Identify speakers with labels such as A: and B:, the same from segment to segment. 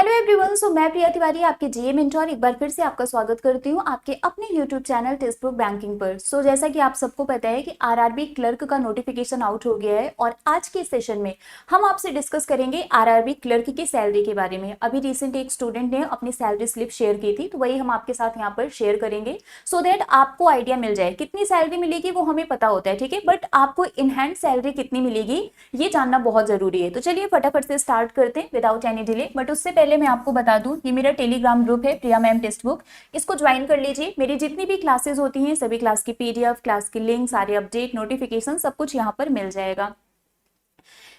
A: Hello everyone. सो मैं प्रिया तिवारी आपके जीए mentor एक बार फिर से आपका स्वागत करती हूँ आपके अपने YouTube channel text book banking पर। सो जैसा कि आप सबको पता है कि आरआरबी क्लर्क का नोटिफिकेशन आउट हो गया है और आज के सेशन में हम आपसे डिस्कस करेंगे आरआरबी क्लर्क की सैलरी के बारे में। अभी रिसेंट एक स्टूडेंट ने अपनी सैलरी स्लिप शेयर की थी, तो वही हम आपके साथ यहाँ पर शेयर करेंगे सो दैट आपको आइडिया मिल जाए। कितनी सैलरी मिलेगी वो हमें पता होता है, ठीक है, बट आपको इन हैंड सैलरी कितनी मिलेगी ये जानना बहुत जरूरी है। तो चलिए फटाफट से स्टार्ट करते हैं विदाउट एनी डिले। बट उससे पहले मैं आपको बता दूं, ये मेरा टेलीग्राम ग्रुप है प्रिया मैम टेक्स्ट बुक, इसको ज्वाइन कर लीजिए। मेरी जितनी भी क्लासेस होती हैं सभी क्लास की पीडीएफ, क्लास की लिंक, सारे अपडेट, नोटिफिकेशन सब कुछ यहाँ पर मिल जाएगा।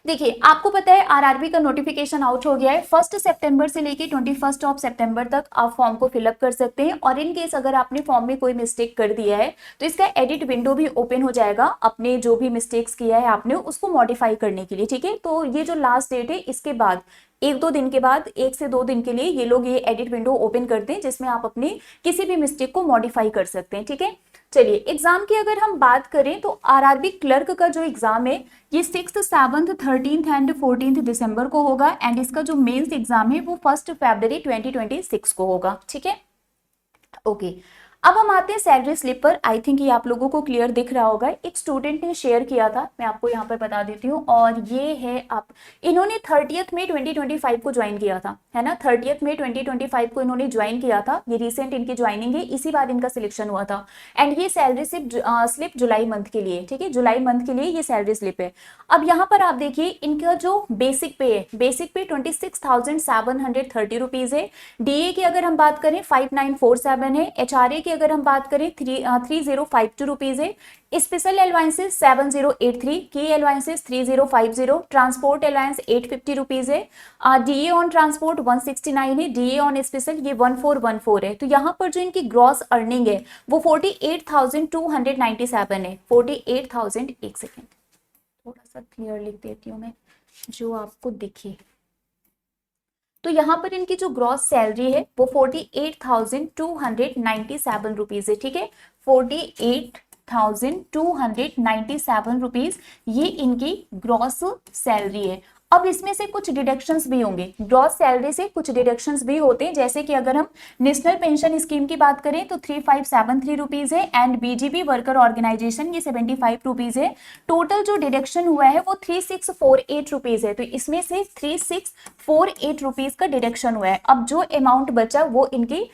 A: देखिए आपको पता है आरआरबी का नोटिफिकेशन आउट हो गया है। 1 सितंबर से लेके 21 सितंबर तक आप फॉर्म को फिलअप कर सकते हैं और इन केस अगर आपने फॉर्म में कोई मिस्टेक कर दिया है तो इसका एडिट विंडो भी ओपन हो जाएगा अपने जो भी मिस्टेक्स किया है आपने उसको मॉडिफाई करने के लिए, ठीक है। तो ये जो लास्ट डेट है इसके बाद 1-2 दिन के बाद, 1 से 2 दिन के लिए ये लोग ये एडिट विंडो ओपन करते हैं जिसमें आप अपने किसी भी मिस्टेक को मॉडिफाई कर सकते हैं, ठीक है। चलिए एग्जाम की अगर हम बात करें तो आरआरबी क्लर्क का जो एग्जाम है ये 6th, 7th, 13th and 14th दिसंबर को होगा एंड इसका जो मेंस एग्जाम है वो 1 फरवरी 2026 को होगा, ठीक है। ओके, अब हम आते हैं सैलरी स्लिप पर। आई थिंक ये आप लोगों को क्लियर दिख रहा होगा, एक स्टूडेंट ने शेयर किया था, मैं आपको यहाँ पर बता देती हूँ। और ये है आप, इन्होंने 30 मई 2025 को ज्वाइन किया था, है ना। 30 मई 2025 को इन्होंने ज्वाइन किया था, ये रिसेंट इनकी ज्वाइनिंग है, इसी बार इनका सिलेक्शन हुआ था। एंड ये सैलरी स्लिप जुलाई मंथ के लिए, ठीक है, जुलाई मंथ के लिए ये सैलरी स्लिप है। अब यहाँ पर आप देखिए इनका जो बेसिक पे है, बेसिक पे 26,730 रुपीज है। डीए की अगर हम बात करें 5947 है। एचआरए की अगर हम बात करें 3052 रुपीज है। स्पेशल एलवांसेस 7083, की एलवांसेस 3050, ट्रांसपोर्ट एलवांस 850 रुपीज है। डीए ऑन ट्रांसपोर्ट 169 है, डीए ऑन स्पेशल ये 1414 है। तो यहाँ पर जो इनकी ग्रॉस अर्निंग है वो 48,297 है। 48,000, एक सेकेंड थोड़ा सा क्लियर लिख देती हूँ मैं जो आपको दिखे। तो यहाँ पर इनकी जो ग्रॉस सैलरी है वो 48,297 रुपीज है, ठीक है। 48,297 रुपीज ये इनकी ग्रॉस सैलरी है। अब इसमें से कुछ डिडक्शंस भी होंगे, ग्रॉस सैलरी से कुछ डिडक्शंस भी होते हैं। जैसे कि अगर हम नेशनल पेंशन स्कीम की बात करें तो 3573 रुपीज है एंड बीजीपी वर्कर ऑर्गेनाइजेशन ये 75 रुपीज है। टोटल जो डिडक्शन हुआ है वो 3648 रुपीज है। तो इसमें से 3648 रुपीज का डिडक्शन हुआ है। अब जो अमाउंट बचा वो इनकी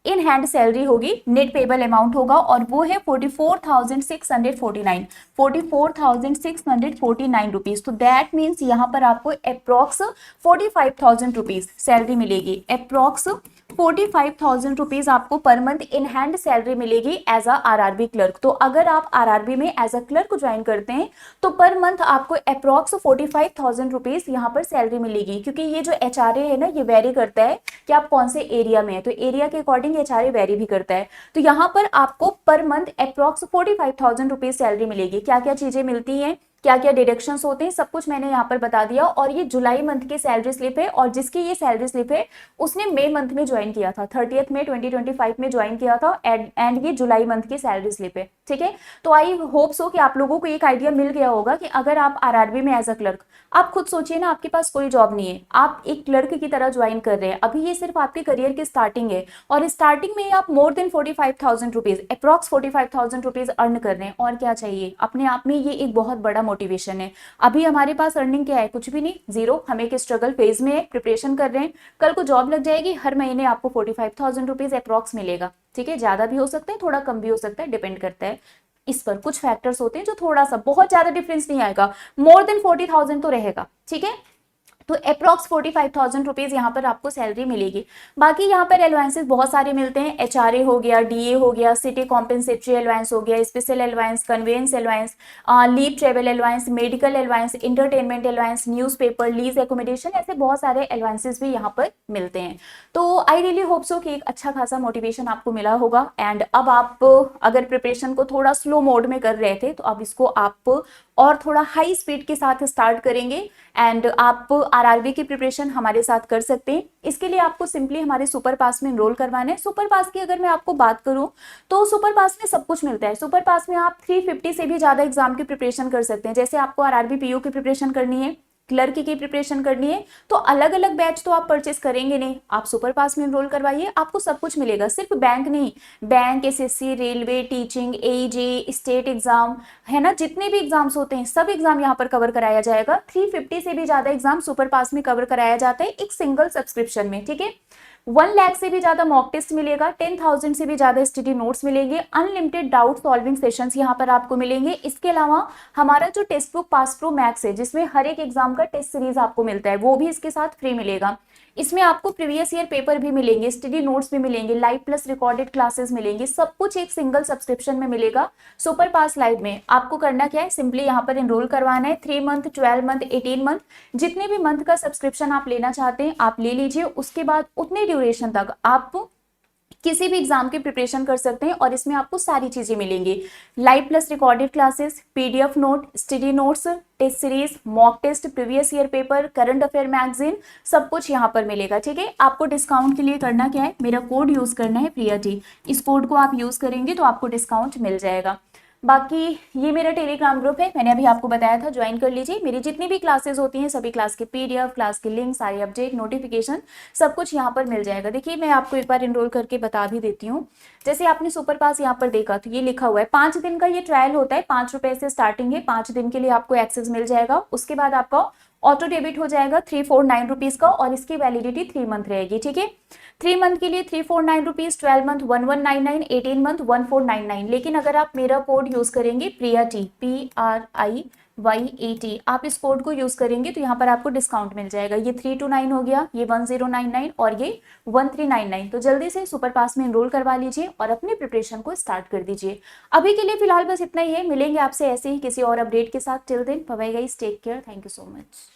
A: इन हैंड सैलरी होगी, नेट पेबल अमाउंट होगा और वो है 44,649 रुपीज। तो दैट मीन्स यहाँ पर आपको अप्रोक्स 45,000 रुपीज सैलरी मिलेगी। अप्रोक्स 45,000 रुपीज आपको per month in hand salary मिलेगी एज अ आरआरबी क्लर्क। तो अगर आप आरआरबी में एज अ क्लर्क ज्वाइन करते हैं तो पर मंथ आपको अप्रोक्स 45,000 रुपीज यहाँ पर सैलरी मिलेगी। क्योंकि ये जो एचआरए है ना ये वेरी करता है कि आप कौन से एरिया में है, तो एरिया के अकॉर्डिंग एचआरए वेरी भी करता है। तो यहाँ पर आपको per month approx 45,000 rupees salary मिलेगी। क्या क्या चीजें मिलती हैं, क्या क्या डिडक्शंस होते हैं, सब कुछ मैंने यहाँ पर बता दिया। और ये जुलाई मंथ की सैलरी स्लिप है और जिसकी ये सैलरी स्लिप है उसने मई मंथ में ज्वाइन किया था, 30 मई 2025 में ज्वाइन किया था एंड ये जुलाई मंथ की सैलरी स्लिप है, ठीक है। तो आई होप सो कि आप लोगों को एक आइडिया मिल गया होगा कि अगर आप आरआरबी में एज अ क्लर्क, आप खुद सोचिए ना, आपके पास कोई जॉब नहीं है, आप एक क्लर्क की तरह ज्वाइन कर रहे हैं, अभी ये सिर्फ आपके करियर की स्टार्टिंग है और स्टार्टिंग में आप more than 45,000 rupees, approx 45,000 rupees earn कर रहे हैं। और क्या चाहिए, अपने आप में ये एक बहुत बड़ा मोटिवेशन है। अभी हमारे पास अर्निंग क्या है, कुछ भी नहीं, जीरो। हम एक स्ट्रगल फेज में है, प्रिपरेशन कर रहे हैं, कल को जॉब लग जाएगी, हर महीने आपको 45,000 रुपीज अप्रॉक्स मिलेगा, ठीक है। ज्यादा भी हो सकता है, थोड़ा कम भी हो सकता है, डिपेंड करता है इस पर। कुछ फैक्टर्स होते हैं जो थोड़ा सा, बहुत ज्यादा डिफरेंस नहीं आएगा, मोर देन 40,000 तो रहेगा, ठीक है। तो अप्रॉक्स 45,000 रुपीज यहाँ पर आपको सैलरी मिलेगी। बाकी यहाँ पर एलवांसेस बहुत सारे मिलते हैं, एचआरए हो गया, डीए हो गया, सिटी कॉम्पेंसेटरी एलवांस हो गया, special allowance, conveyance allowance, leave travel allowance, medical allowance, entertainment allowance, newspaper, lease accommodation, ऐसे बहुत सारे एलवांसेस भी यहाँ पर मिलते हैं। तो आई रियली होप सो कि एक अच्छा खासा मोटिवेशन आपको मिला होगा। एंड अब आप अगर प्रिपरेशन को थोड़ा स्लो मोड में कर रहे थे तो अब इसको आप और थोड़ा हाई स्पीड के साथ स्टार्ट करेंगे एंड आप आरआरबी की प्रिपरेशन हमारे साथ कर सकते हैं। इसके लिए आपको सिंपली हमारे सुपर पास में एनरोल करवाना है। सुपर पास की अगर मैं आपको बात करूं तो सुपर पास में सब कुछ मिलता है। सुपर पास में आप 350 से भी ज्यादा एग्जाम की प्रिपरेशन कर सकते हैं। जैसे आपको आरआरबी पीओ की प्रिपरेशन करनी है क्लर्क की प्रिपरेशन करनी है तो अलग अलग बैच तो आप परचेस करेंगे नहीं, आप सुपर पास में एनरोल करवाइए, आपको सब कुछ मिलेगा। सिर्फ बैंक नहीं, बैंक, एसएससी, रेलवे, टीचिंग, एजे, स्टेट एग्जाम है ना, जितने भी एग्जाम्स होते हैं सब एग्जाम यहाँ पर कवर कराया जाएगा। 350 से भी ज्यादा एग्जाम सुपर पास में कवर कराया जाता है एक सिंगल सब्सक्रिप्शन में, ठीक है। 1 लाख से भी ज्यादा मॉक टेस्ट मिलेगा, 10,000 से भी ज्यादा स्टडी नोट्स मिलेंगे, अनलिमिटेड डाउट सॉल्विंग सेशंस यहाँ पर आपको मिलेंगे। इसके अलावा हमारा जो text book pass pro max है, जिसमें हर एक एग्जाम का टेस्ट सीरीज आपको मिलता है, वो भी इसके साथ फ्री मिलेगा। इसमें आपको प्रीवियस ईयर पेपर भी मिलेंगे, स्टडी नोट्स भी मिलेंगे, लाइव प्लस रिकॉर्डेड क्लासेस मिलेंगे, सब कुछ एक सिंगल सब्सक्रिप्शन में मिलेगा सुपर पास लाइव में। आपको करना क्या है, सिंपली यहाँ पर एनरोल करवाना है। 3 मंथ, 12 मंथ, 18 मंथ, जितने भी मंथ का सब्सक्रिप्शन आप लेना चाहते हैं आप ले लीजिए। उसके बाद उतने ड्यूरेशन तक आप किसी भी एग्जाम की प्रिपरेशन कर सकते हैं और इसमें आपको सारी चीजें मिलेंगी, live plus recorded classes, PDF note, study notes, test series, mock test, previous year paper, current affair magazine, सब कुछ यहाँ पर मिलेगा, ठीक है। आपको डिस्काउंट के लिए करना क्या है, मेरा कोड यूज करना है प्रिया टी, इस कोड को आप यूज करेंगे तो आपको डिस्काउंट मिल जाएगा। बाकी ये मेरा टेलीग्राम ग्रुप है, मैंने अभी आपको बताया था, ज्वाइन कर लीजिए। मेरी जितनी भी क्लासेस होती हैं सभी क्लास के पीडीएफ, क्लास के लिंक, सारे अपडेट, नोटिफिकेशन, सब कुछ यहाँ पर मिल जाएगा। देखिए मैं आपको एक बार एनरोल करके बता भी देती हूँ। जैसे आपने सुपर पास यहाँ पर देखा तो ये लिखा हुआ है 5 दिन का ये ट्रायल होता है, 5 रुपए से स्टार्टिंग है, 5 दिन के लिए आपको एक्सेस मिल जाएगा। उसके बाद आपका ऑटो डेबिट हो जाएगा 349 रुपीज का और इसकी वैलिडिटी 3 मंथ रहेगी, ठीक है। 3 मंथ के लिए 349 रुपीज, 12 मंथ 1199, 18 मंथ 1499। लेकिन अगर आप मेरा कोड यूज करेंगे प्रिया टी, PRIYAT, आप इस कोड को यूज करेंगे तो यहाँ पर आपको डिस्काउंट मिल जाएगा। ये 329 हो गया, ये 1099 और ये 1399। तो जल्दी से सुपर पास में एनरोल करवा लीजिए और अपनी प्रिपरेशन को स्टार्ट कर दीजिए। अभी के लिए फिलहाल बस इतना ही है, मिलेंगे आपसे ऐसे ही किसी और अपडेट के साथ। Till then bye bye guys, take care, thank you so much.